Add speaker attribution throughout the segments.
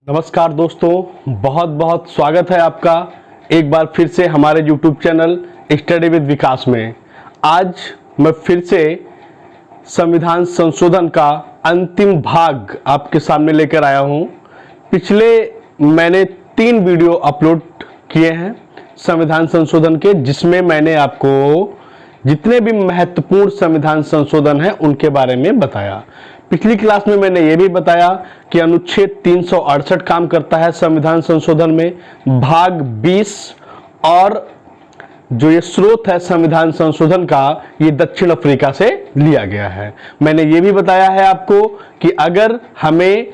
Speaker 1: नमस्कार दोस्तों, बहुत बहुत स्वागत है आपका एक बार फिर से हमारे YouTube चैनल स्टडी विद विकास में। आज मैं फिर से संविधान संशोधन का अंतिम भाग आपके सामने लेकर आया हूं। पिछले मैंने 3 वीडियो अपलोड किए हैं संविधान संशोधन के, जिसमेम मैंने आपको जितने भी महत्वपूर्ण संविधान संशोधन हैं उनके बारे में बताया। पिछली क्लास में मैंने ये भी बताया कि अनुच्छेद 368 काम करता है संविधान संशोधन में, भाग 20, और जो ये स्रोत है संविधान संशोधन का ये दक्षिण अफ्रीका से लिया गया है। मैंने ये भी बताया है आपको कि अगर हमें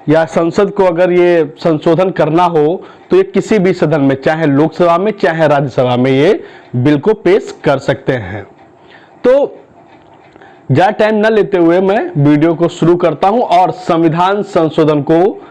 Speaker 1: या संसद को अगर ये संशोधन करना हो तो ये किसी भी सदन में, चाहे लोकसभा में चाहे राज्यसभा में, ये बिल को पेश कर सकते हैं। तो ज्यादा टाइम न लेते हुए मैं वीडियो को शुरू करता हूं और संविधान संशोधन को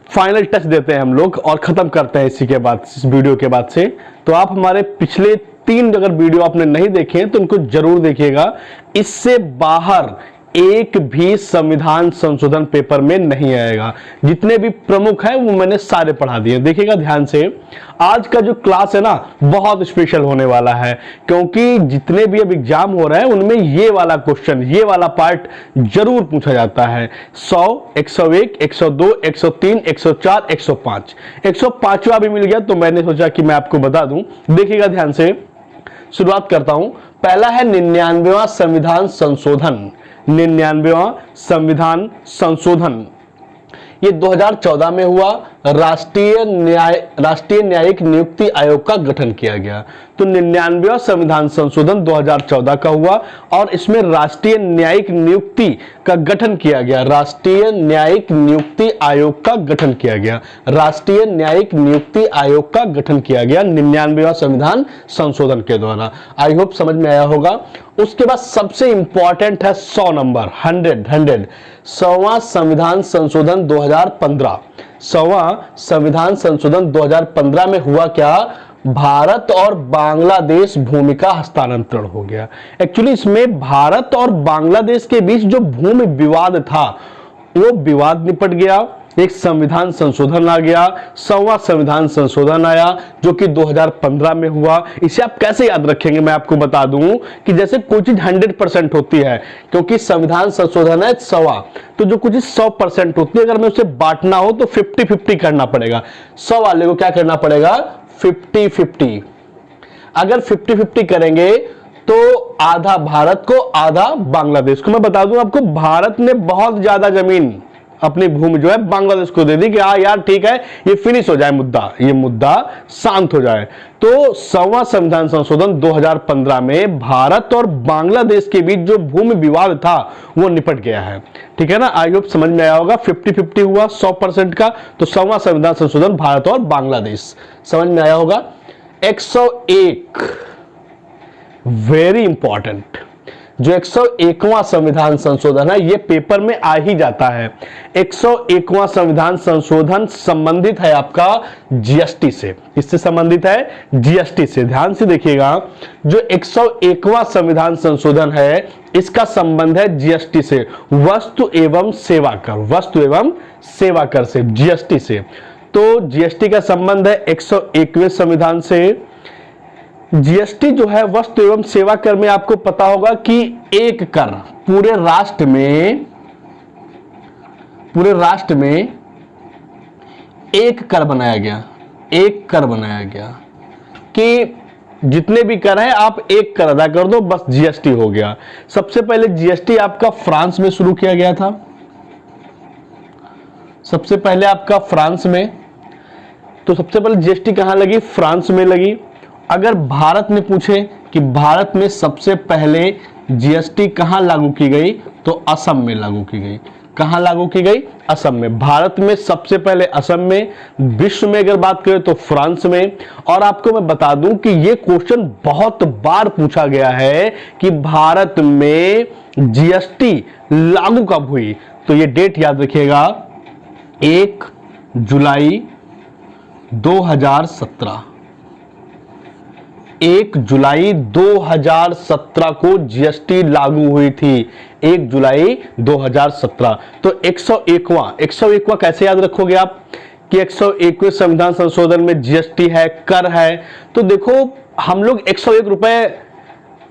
Speaker 1: फाइनल टच देते हैं हम लोग और खत्म करते हैं इसी के बाद, इस वीडियो के बाद से। तो आप हमारे पिछले 3 अगर वीडियो आपने नहीं देखे तो उनको जरूर देखिएगा। इससे बाहर एक भी संविधान संशोधन पेपर में नहीं आएगा। जितने भी प्रमुख हैं वो मैंने सारे पढ़ा दिए। देखिएगा ध्यान से, आज का जो क्लास है ना बहुत स्पेशल होने वाला है, क्योंकि जितने भी अब एग्जाम हो रहे हैं उनमें ये वाला क्वेश्चन, ये वाला पार्ट जरूर पूछा जाता है। 100, 101, 102, 103, 104, 105, 105वां भी मिल गया तो मैंने सोचा कि मैं आपको बता दूं। देखिएगा ध्यान से, शुरुआत करता हूं। पहला है 99वां संविधान संशोधन। 99वां संविधान संशोधन ये 2014 में हुआ। राष्ट्रीय न्यायिक नियुक्ति आयोग का गठन किया गया। तो 99वां संविधान संशोधन 2014 का हुआ और इसमें राष्ट्रीय न्यायिक नियुक्ति का गठन किया गया। राष्ट्रीय न्यायिक नियुक्ति आयोग का गठन किया गया। राष्ट्रीय न्यायिक नियुक्ति आयोग का गठन किया गया 99वां संविधान संशोधन के द्वारा। आई होप समझ में आया होगा। उसके बाद सबसे इंपॉर्टेंट है 100 नंबर, 100। 100वां संविधान संशोधन 2015। 100वां संविधान संशोधन 2015 में हुआ क्या? भारत और बांग्लादेश भूमि का हस्तांतरण हो गया। एक्चुअली इसमें भारत और बांग्लादेश के बीच जो भूमि विवाद था वो विवाद निपट गया। एक संविधान संशोधन आ गया, 100वां संविधान संशोधन आया जो कि 2015 में हुआ। इसे आप कैसे याद रखेंगे मैं आपको बता दूं कि जैसे कोई चीज 100% होती है, क्योंकि संविधान संशोधन है 100वां, तो जो कुछ 100% होती है अगर मैं उसे बांटना हो तो 50-50 करना पड़ेगा। 100 वाले को क्या करना पड़ेगा? 50-50। अगर 50-50 करेंगे तो आधा भारत को आधा बांग्लादेश को। मैं बता दूं आपको, भारत ने बहुत ज्यादा जमीन अपनी भूमि जो है बांग्लादेश को दे दी कि हाँ यार ठीक है, ये फिनिश हो जाए मुद्दा, ये मुद्दा शांत हो जाए। तो 100वां संविधान संशोधन 2015 में भारत और बांग्लादेश के बीच जो भूमि विवाद था वो निपट गया है। ठीक है ना? आई होप समझ में आया होगा। 50-50 हुआ 100% का, तो 100वां संविधान संशोधन भारत और बांग्लादेश, समझ में आया होगा। 101 वेरी इंपॉर्टेंट, जो 101वां संविधान संशोधन है ये पेपर में आ ही जाता है। 101वां संविधान संशोधन संबंधित है आपका जीएसटी से। इससे संबंधित है जीएसटी से। ध्यान से देखिएगा, जो 101वां संविधान संशोधन है इसका संबंध है जीएसटी से, वस्तु एवं सेवा कर, वस्तु एवं सेवा कर से, जीएसटी से। तो जीएसटी का संबंध है 101वें संविधान से। जीएसटी जो है वस्तु एवं सेवा कर में आपको पता होगा कि एक कर पूरे राष्ट्र में एक कर बनाया गया। एक कर बनाया गया कि जितने भी कर हैं आप एक कर अदा कर दो, बस जीएसटी हो गया। सबसे पहले जीएसटी आपका फ्रांस में शुरू किया गया था। सबसे पहले आपका फ्रांस में, तो सबसे पहले जीएसटी कहां लगी? फ्रांस में लगी। अगर भारत में पूछे कि भारत में सबसे पहले जीएसटी कहां लागू की गई, तो असम में लागू की गई। कहां लागू की गई? असम में। भारत में सबसे पहले असम में, विश्व में अगर बात करें तो फ्रांस में। और आपको मैं बता दूं कि यह क्वेश्चन बहुत बार पूछा गया है कि भारत में जीएसटी लागू कब हुई, तो ये डेट याद रखिएगा, 1 जुलाई 2017। 1 जुलाई 2017 को जीएसटी लागू हुई थी। 1 जुलाई 2017। तो 101वां कैसे याद रखोगे आप कि 101वें संविधान संशोधन में जीएसटी है, कर है। तो देखो हम लोग 101 रुपए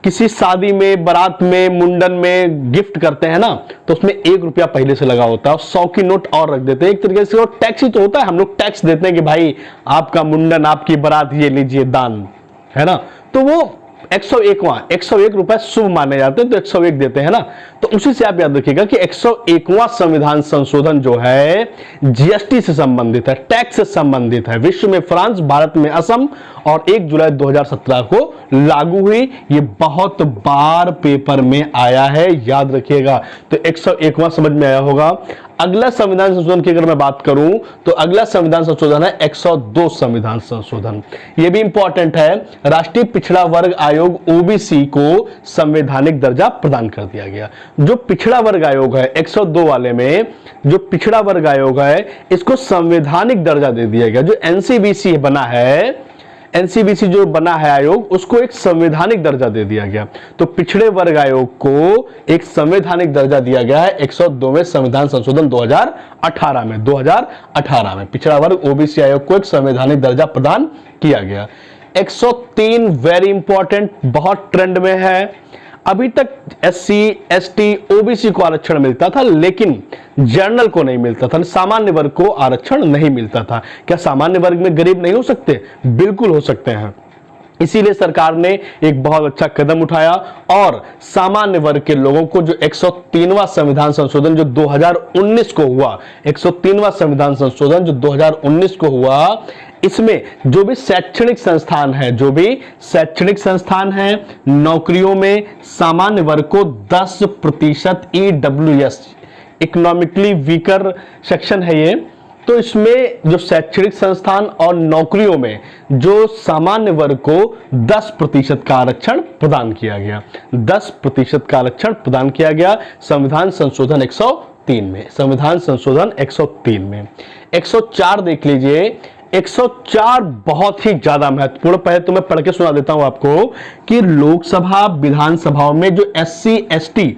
Speaker 1: किसी शादी में, बारात में, मुंडन में गिफ्ट करते हैं ना, तो उसमें 1 रुपया पहले से लगा होता है और 100 की नोट और रख देते हैं। एक तरीके से वो टैक्स ही तो होता है। हम लोग टैक्स देते हैं कि भाई आपका मुंडन, आपकी बारात, ये लीजिए दान, है ना। तो वो 101 रुपए शुभ माने जाते हैं, तो 101 देते हैं ना। तो उसी से आप याद रखिएगा कि 101वां संविधान संशोधन जो है जीएसटी से संबंधित है, टैक्स से संबंधित है। विश्व में फ्रांस, भारत में असम, और 1 जुलाई 2017 को लागू हुई। ये बहुत बार पेपर में आया है, याद रखिएगा। तो 101वां समझ में आया होगा। अगला संविधान संशोधन की अगर मैं बात करूं तो अगला संविधान संशोधन है 102 संविधान संशोधन। यह भी इंपॉर्टेंट है। राष्ट्रीय पिछड़ा वर्ग आयोग ओबीसी को संवैधानिक दर्जा प्रदान कर दिया गया। जो पिछड़ा वर्ग आयोग है 102 वाले में, जो पिछड़ा वर्ग आयोग है इसको संवैधानिक दर्जा दे दिया गया। जो एनसीबीसी बना है, एनसीबीसी जो बना है आयोग, उसको एक संवैधानिक दर्जा दे दिया गया। तो पिछड़े वर्ग आयोग को एक संवैधानिक दर्जा दिया गया है 102वें संविधान संशोधन 2018 में पिछड़ा वर्ग ओबीसी आयोग को एक संवैधानिक दर्जा प्रदान किया गया। 103 वेरी इंपॉर्टेंट, बहुत ट्रेंड में है। अभी तक एससी, एसटी, ओबीसी को आरक्षण मिलता था, लेकिन जनरल को नहीं मिलता था, सामान्य वर्ग को आरक्षण नहीं मिलता था। क्या सामान्य वर्ग में गरीब नहीं हो सकते? बिल्कुल हो सकते हैं। इसीलिए सरकार ने एक बहुत अच्छा कदम उठाया और सामान्य वर्ग के लोगों को जो 103वां संविधान संशोधन जो 2019 को हुआ, 103वां संविधान संशोधन जो 2019 को हुआ, इसमें जो भी शैक्षणिक संस्थान है, नौकरियों में सामान्य वर्ग को 10% EWS, इकोनॉमिकली वीकर सेक्शन है ये। तो इसमें जो शैक्षणिक संस्थान और नौकरियों में जो सामान्य वर्ग को 10% का आरक्षण प्रदान किया गया, 10% का आरक्षण प्रदान किया गया संविधान संशोधन 103 में। संविधान संशोधन 103 में 104 देख लीजिए। 104 बहुत ही ज्यादा महत्वपूर्ण। पहले तो मैं पढ़ के सुना देता हूं आपको कि लोकसभा विधानसभाओं में जो एससी, एसटी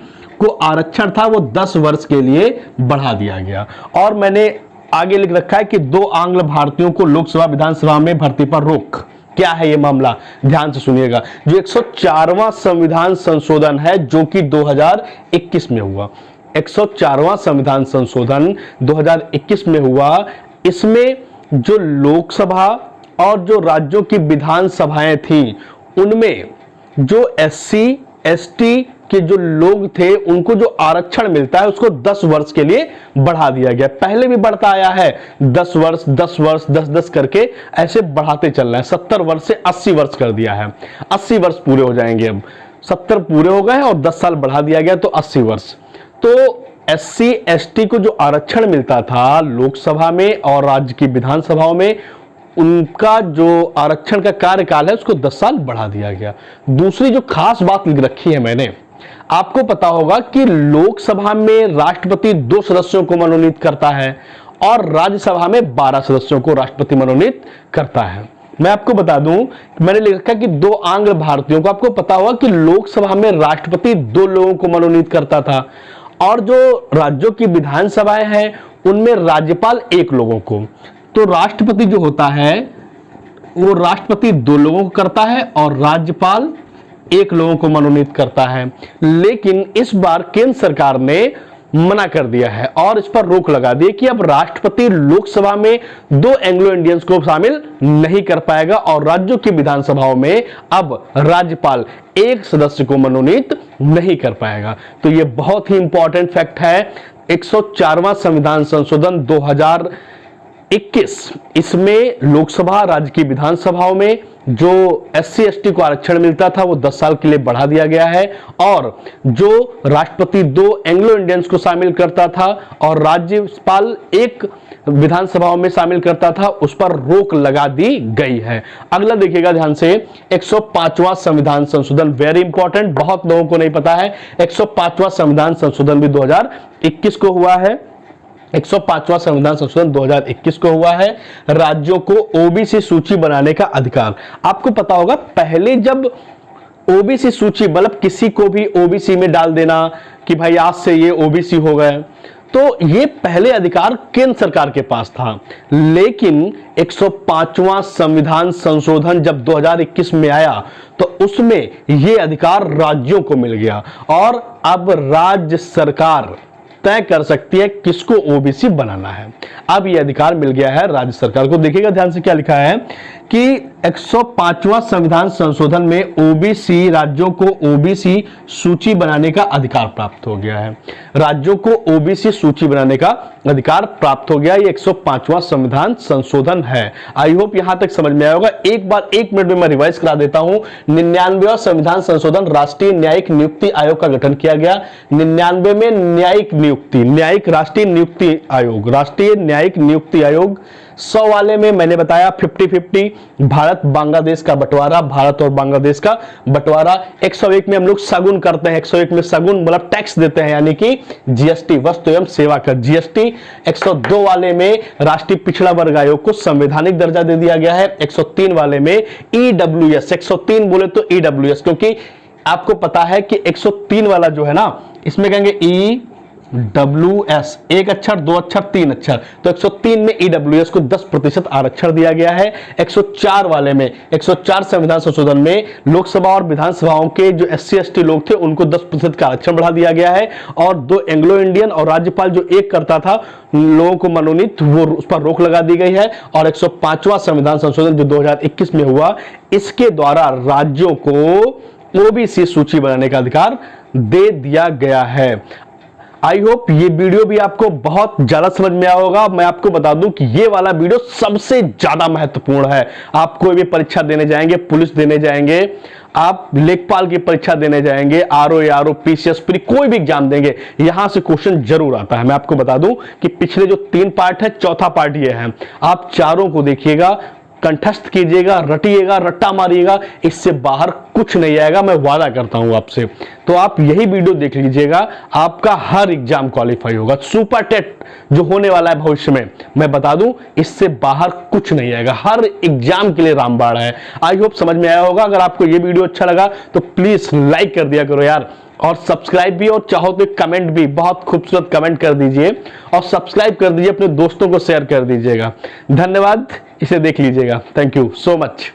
Speaker 1: को आरक्षण था वो 10 वर्ष के लिए बढ़ा दिया गया। और मैंने आगे लिख रखा है कि 2 आंग्ल भारतीयों को लोकसभा विधानसभा में भर्ती पर रोक। क्या है ये मामला? ध्यान से सुनिएगा। जो 104वां संविधान संशोधन है जो कि 2021 में हुआ, 104वां संविधान संशोधन 2021 में हुआ। इसमें जो लोकसभा और जो राज्यों की विधानसभाएं थी, उनमें जो एससी, एसटी के जो लोग थे उनको जो आरक्षण मिलता है उसको 10 वर्ष के लिए बढ़ा दिया गया। पहले भी बढ़ता आया है, 10 वर्ष, 10 वर्ष, 10-10 करके ऐसे बढ़ाते चल रहा है। 70 वर्ष से 80 वर्ष कर दिया है। 80 वर्ष पूरे हो जाएंगे। अब 70 पूरे हो गए और 10 साल बढ़ा दिया गया, तो 80 वर्ष। तो एससी, एसटी को जो आरक्षण मिलता था लोकसभा में और राज्य की विधानसभाओं में, उनका जो आरक्षण का कार्यकाल है उसको 10 साल बढ़ा दिया गया। दूसरी जो खास बात लिख रखी है मैंने, आपको पता होगा कि लोकसभा में राष्ट्रपति 2 सदस्यों को मनोनीत करता है और राज्यसभा में 12 सदस्यों को राष्ट्रपति मनोनीत करता है। मैं आपको बता दूं, मैंने लिख रखा कि 2 आंग्ल भारतीयों को, आपको पता होगा कि लोकसभा में राष्ट्रपति 2 लोगों को मनोनीत करता था और जो राज्यों की विधानसभाएं हैं उनमें राज्यपाल 1 लोगों को। तो राष्ट्रपति जो होता है वो राष्ट्रपति 2 लोगों को करता है और राज्यपाल 1 लोगों को मनोनीत करता है। लेकिन इस बार केंद्र सरकार ने मना कर दिया है और इस पर रोक लगा दी कि अब राष्ट्रपति लोकसभा में 2 एंग्लो इंडियंस को शामिल नहीं कर पाएगा और राज्यों की विधानसभाओं में अब राज्यपाल 1 सदस्य को मनोनीत नहीं कर पाएगा। तो यह बहुत ही इंपॉर्टेंट फैक्ट है। 104वां संविधान संशोधन 2021, इसमें लोकसभा, राज्य की विधानसभाओं में जो एससी, एसटी को आरक्षण मिलता था वो 10 साल के लिए बढ़ा दिया गया है और जो राष्ट्रपति 2 एंग्लो इंडियंस को शामिल करता था और राज्यपाल 1 विधानसभाओं में शामिल करता था, उस पर रोक लगा दी गई है। अगला देखिएगा ध्यान से, 105वां संविधान संशोधन, वेरी इंपॉर्टेंट, बहुत लोगों को नहीं पता है। 105वां संविधान संशोधन भी 2021 को हुआ है। 105वां संविधान संशोधन 2021 को हुआ है। राज्यों को ओबीसी सूची बनाने का अधिकार। आपको पता होगा पहले जब ओबीसी सूची मतलब किसी को भी ओबीसी में डाल देना कि भाई आज से ये ओबीसी हो गए, तो ये पहले अधिकार केंद्र सरकार के पास था। लेकिन 105वां संविधान संशोधन जब 2021 में आया तो उसमें ये अधिकार राज्यों को मिल गया और अब राज्य सरकार तय कर सकती है किसको ओबीसी बनाना है। अब ये अधिकार मिल गया है राज्य सरकार को। देखिएगा ध्यान से क्या लिखा है कि 105वां संविधान संशोधन में ओबीसी राज्यों को ओबीसी सूची बनाने का अधिकार प्राप्त हो गया है। राज्यों को ओबीसी सूची बनाने का अधिकार प्राप्त हो गया। ये 105वां संविधान संशोधन है। आई होप यहां तक समझ में आया होगा। एक बार 1 मिनट में मैं रिवाइज करा देता हूं। 99वां संविधान संशोधन राष्ट्रीय न्यायिक नियुक्ति आयोग का गठन किया गया। 99 में न्यायिक राष्ट्रीय न्यायिक नियुक्ति आयोग। 100 वाले में मैंने बताया 50-50 भारत बांग्लादेश का बंटवारा, भारत और बांग्लादेश का बंटवारा। 101 में हम लोग शगुन करते हैं। 101 में शगुन मतलब टैक्स देते हैं, यानी कि जीएसटी, वस्तु एवं सेवा कर जीएसटी। 102 वाले में राष्ट्रीय पिछड़ा वर्ग आयोग को संवैधानिक दर्जा दे दिया गया है। 103 वाले में ईडब्ल्यूएस, 103 बोले तो ईडब्ल्यूएस, क्योंकि आपको पता है कि 103 वाला जो है ना, इसमें कहेंगे ई WS, 1 अक्षर 2 अक्षर 3 अक्षर, तो 103 में EWS को 10% आरक्षण दिया गया है। 104 वाले में 104 संविधान संशोधन में लोकसभा और विधानसभाओं के जो SC ST लोग थे उनको 10% का आरक्षण बढ़ा दिया गया है। और 2 एंग्लो इंडियन और राज्यपाल जो एक करता था लोगों को मनोनीत, वो उस पर रोक लगा दी गई है। और 105वां संविधान संशोधन जो 2021 में हुआ, इसके द्वारा राज्यों को ओबीसी सूची बनाने का अधिकार दे दिया गया है। आई होप ये वीडियो भी आपको बहुत ज्यादा समझ में आया होगा। मैं आपको बता दूं कि ये वाला वीडियो सबसे ज्यादा महत्वपूर्ण है। आप कोई भी परीक्षा देने जाएंगे, पुलिस देने जाएंगे, आप लेखपाल की परीक्षा देने जाएंगे, आरओ ARO PCS प्री कोई भी एग्जाम देंगे, यहां से क्वेश्चन जरूर आता है। मैं आपको बता दूं कि पिछले जो 3 पार्ट है, चौथा पार्ट ये है। आप चारों को देखिएगा, कंठस्थ कीजिएगा, रटिएगा, रट्टा मारिएगा, इससे बाहर कुछ नहीं आएगा, मैं वादा करता हूं आपसे। तो आप यही वीडियो देख लीजिएगा, आपका हर एग्जाम क्वालिफाई होगा। सुपर टेट जो होने वाला है भविष्य में, मैं बता दूं, इससे बाहर कुछ नहीं आएगा। हर एग्जाम के लिए रामबाण है। आई होप समझ में आया होगा। अगर आपको ये वीडियो अच्छा लगा तो प्लीज लाइक कर दिया करो यार, और सब्सक्राइब भी, और चाहो तो कमेंट भी, बहुत खूबसूरत कमेंट कर दीजिए और सब्सक्राइब कर दीजिए, अपने दोस्तों को शेयर कर दीजिएगा। धन्यवाद, इसे देख लीजिएगा। Thank you so much.